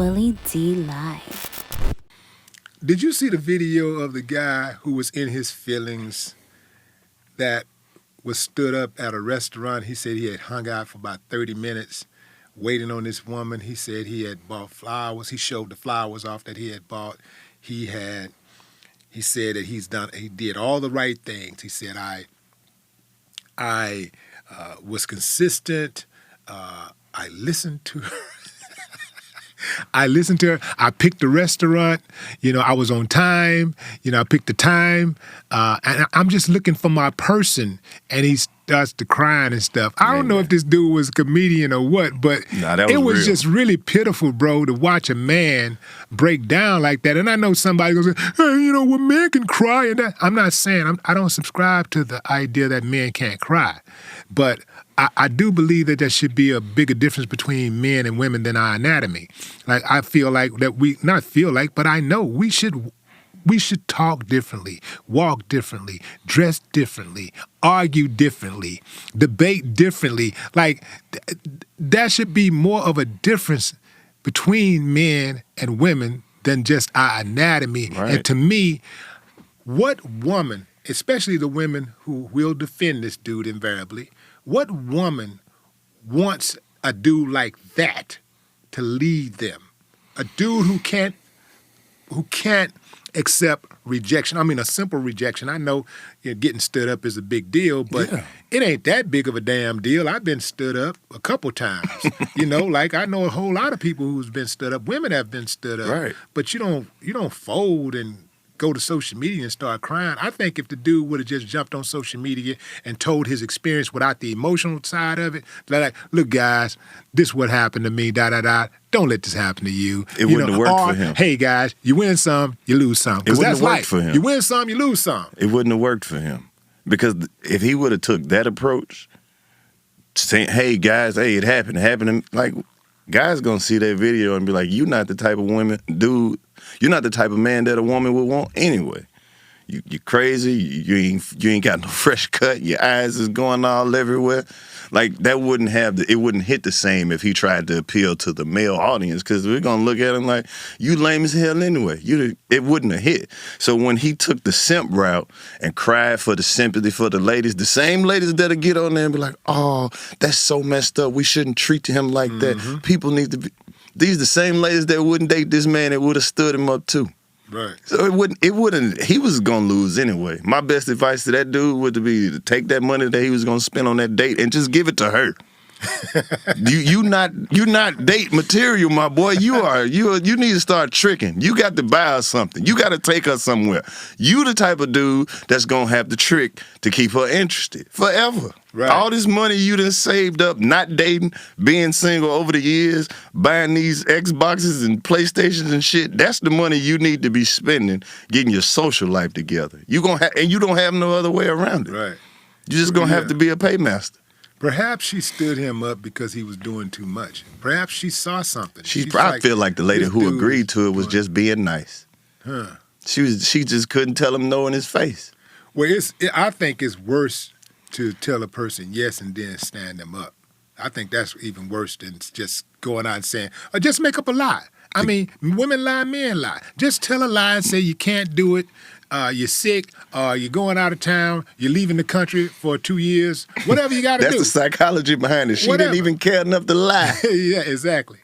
Willie D Live. Did you see the video of the guy who was in his feelings that was stood up at a restaurant? He said he had hung out for about 30 minutes waiting on this woman. He said he had bought flowers. He showed the flowers off that he had bought. He said that he did all the right things. He said, I was consistent. I listened to her. I listened to her. I picked the restaurant. I was on time. I picked the time. And I'm just looking for my person. And he starts to crying and stuff. I don't know if this dude was a comedian or what, but it was just really pitiful, bro, to watch a man break down like that. And I know somebody goes, hey, well, men can cry. And that. I'm not saying, I don't subscribe to the idea that men can't cry. But I do believe that there should be a bigger difference between men and women than our anatomy. Like, I feel like that but I know we should talk differently, walk differently, dress differently, argue differently, debate differently. Like, there should be more of a difference between men and women than just our anatomy. Right. And to me, what woman, especially the women who will defend this dude invariably, what woman wants a dude like that to lead them? A dude who can't accept rejection. I mean, a simple rejection. I know getting stood up is a big deal, but it ain't that big of a damn deal. I've been stood up a couple times. Like I know a whole lot of people who's been stood up. Women have been stood up. Right. But you don't fold and go to social media and start crying. I think if the dude would have just jumped on social media and told his experience without the emotional side of it, like, look, guys, this is what happened to me, don't let this happen to you. It wouldn't have worked for him. Hey, guys, you win some, you lose some. It wouldn't have worked for him. You win some, you lose some. It wouldn't have worked for him. Because if he would have took that approach, saying, hey, guys, it happened, like, guys gonna see that video and be like, you're not the type of you're not the type of man that a woman would want anyway. You're crazy. You ain't got no fresh cut. Your eyes is going all everywhere. Like, that it wouldn't hit the same if he tried to appeal to the male audience, because we're gonna look at him like, you lame as hell anyway. It wouldn't have hit. So when he took the simp route and cried for the sympathy for the ladies, the same ladies that'll get on there and be like, oh, that's so messed up. We shouldn't treat him like that. People need to be. These the same ladies that wouldn't date this man that would have stood him up too. Right. So it wouldn't, he was gonna lose anyway. My best advice to that dude would be to take that money that he was gonna spend on that date and just give it to her. you not date material, my boy. You need to start tricking. You got to buy her something. You got to take her somewhere. You the type of dude that's gonna have the trick to keep her interested forever. Right. All this money you done saved up, not dating, being single over the years, buying these Xboxes and PlayStations and shit, that's the money you need to be spending getting your social life together. You don't have no other way around it. Right. You're just gonna have to be a paymaster. Perhaps she stood him up because he was doing too much. Perhaps she saw something. I feel like the lady who agreed to it was just being nice. Huh. She just couldn't tell him no in his face. Well, I think it's worse to tell a person yes and then stand them up. I think that's even worse than just going out and saying, or just make up a lie. I mean, women lie, men lie. Just tell a lie and say you can't do it. You're sick, you're going out of town, you're leaving the country for 2 years, whatever you got to do. That's the psychology behind it. She didn't even care enough to lie. Yeah, exactly.